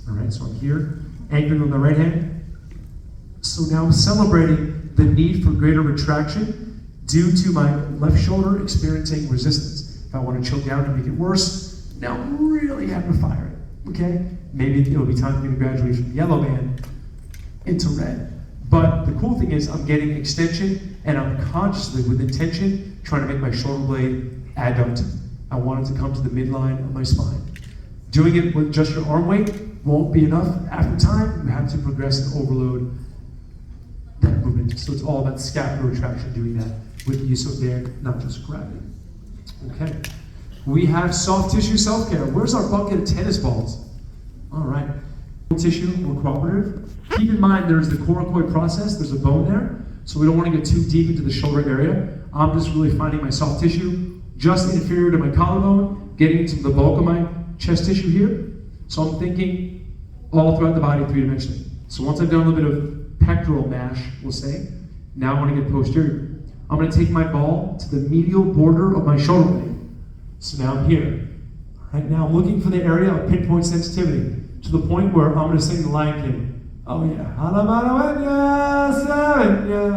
All right, so I'm here, anchoring on the right hand. So now I'm celebrating the need for greater retraction due to my left shoulder experiencing resistance. If I want to choke down to make it worse, now I'm really having to fire it, okay? Maybe it'll be time for me to graduate from yellow band into red. But the cool thing is I'm getting extension and I'm consciously, with intention, trying to make my shoulder blade adduct. I want it to come to the midline of my spine. Doing it with just your arm weight won't be enough. After time, you have to progress and overload that movement. So it's all about scapular retraction, doing that with the use of air, not just gravity. Okay. We have soft tissue self-care. Where's our bucket of tennis balls? All right. Tissue, more cooperative. Keep in mind there's the coracoid process, there's a bone there, so we don't want to get too deep into the shoulder area. I'm just really finding my soft tissue just inferior to my collarbone, getting into the bulk of my chest tissue here. So I'm thinking all throughout the body three-dimensionally. So once I've done a little bit of pectoral mash, we'll say, now I want to get posterior. I'm going to take my ball to the medial border of my shoulder blade. So now I'm here. Right now I'm looking for the area of pinpoint sensitivity to the point where I'm going to sing the Lion King. Oh yeah.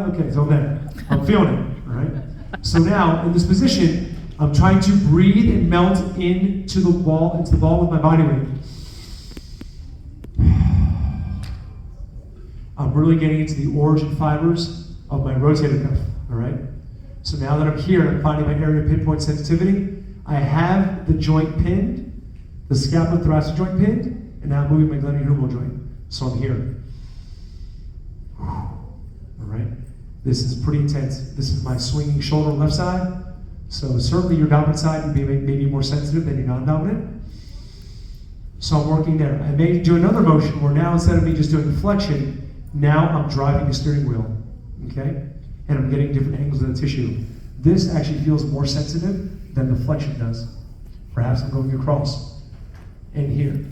Okay, so I'm there. I'm feeling it, all right? So now, in this position, I'm trying to breathe and melt into the ball with my body weight. I'm really getting into the origin fibers of my rotator cuff, all right? So now that I'm here and I'm finding my area of pinpoint sensitivity, I have the joint pinned, the scapulothoracic joint pinned, and now I'm moving my glenohumeral joint. So I'm here. All right? This is pretty intense. This is my swinging shoulder left side. So certainly your dominant side would be maybe more sensitive than your non-dominant. So I'm working there. I may do another motion where now instead of me just doing flexion, now I'm driving the steering wheel, okay? And I'm getting different angles of the tissue. This actually feels more sensitive than the flexion does. Perhaps I'm going across and here.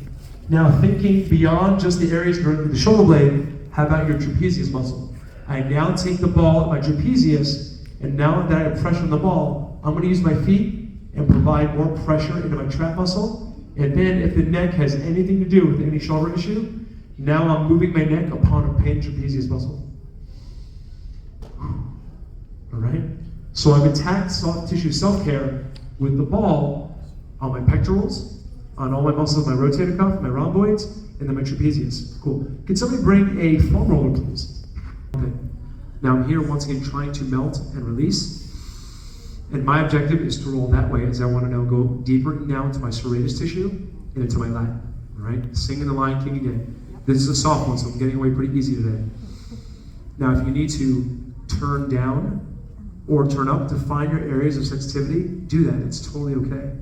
Now thinking beyond just the areas of the shoulder blade, how about your trapezius muscle? I now take the ball at my trapezius, and now that I have pressure on the ball, I'm going to use my feet and provide more pressure into my trap muscle. And then if the neck has anything to do with any shoulder issue, now I'm moving my neck upon a pinned trapezius muscle. All right? So I've attacked soft tissue self-care with the ball on my pectorals, on all my muscles, my rotator cuff, my rhomboids, and then my trapezius. Cool. Can somebody bring a foam roller, please? Okay. Now I'm here once again trying to melt and release. And my objective is to roll that way as I want to now go deeper now into my serratus tissue and into my lat. All right? Singing the Lion King again. This is a soft one, so I'm getting away pretty easy today. Now if you need to turn down or turn up to find your areas of sensitivity, do that. It's totally okay.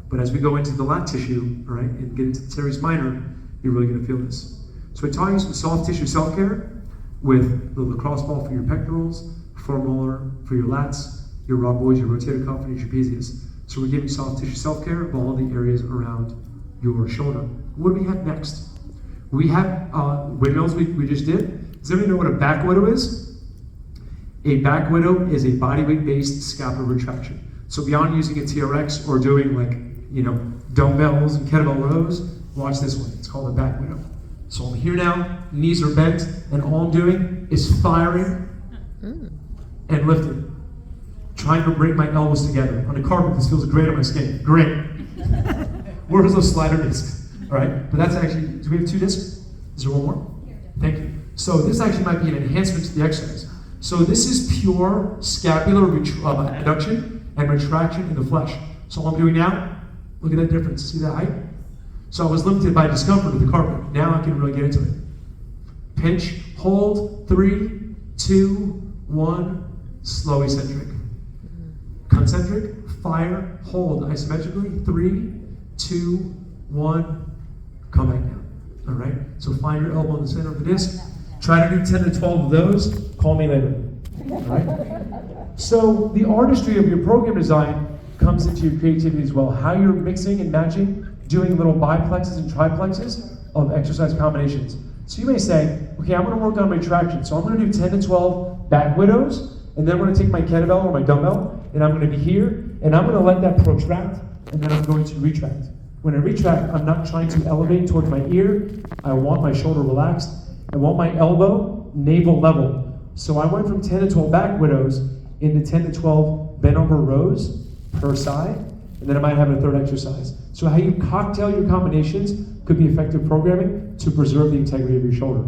But as we go into the lat tissue, all right, and get into the teres minor, you're really going to feel this. So I taught you some soft tissue self-care with the lacrosse ball for your pectorals, foam roller for your lats, your rhomboids, your rotator cuff, and your trapezius. So we're giving soft tissue self-care of all the areas around your shoulder. What do we have next? We have windmills we just did. Does everybody know what a back widow is? A back widow is a body weight based scapular retraction. So beyond using a TRX or doing dumbbells and kettlebell rows, watch this one. It's called a back widow. So I'm here now, knees are bent, and all I'm doing is firing and lifting. Trying to bring my elbows together. On the carpet, this feels great on my skin. Great. Where's those slider discs? All right, but that's actually, do we have 2 discs? Is there one more? Thank you. So this actually might be an enhancement to the exercise. So this is pure scapular adduction and retraction in the flesh. So all I'm doing now, look at that difference. See that height? So I was limited by discomfort with the carpet. Now I can really get into it. Pinch, hold, 3, 2, 1, slow eccentric. Concentric, fire, hold isometrically, 3, 2, 1, come back down. All right? So find your elbow in the center of the disc. Try to do 10 to 12 of those. Call me later. All right? So the artistry of your program design comes into your creativity as well. How you're mixing and matching, doing little biplexes and triplexes of exercise combinations. So you may say, okay, I'm going to work on retraction. So I'm going to do 10 to 12 back widows, and then I'm going to take my kettlebell or my dumbbell, and I'm going to be here, and I'm going to let that protract, and then I'm going to retract. When I retract, I'm not trying to elevate towards my ear. I want my shoulder relaxed. I want my elbow navel level. So I went from 10 to 12 back widows into 10 to 12 bent over rows per side, and then I might have a third exercise. So how you cocktail your combinations could be effective programming to preserve the integrity of your shoulder.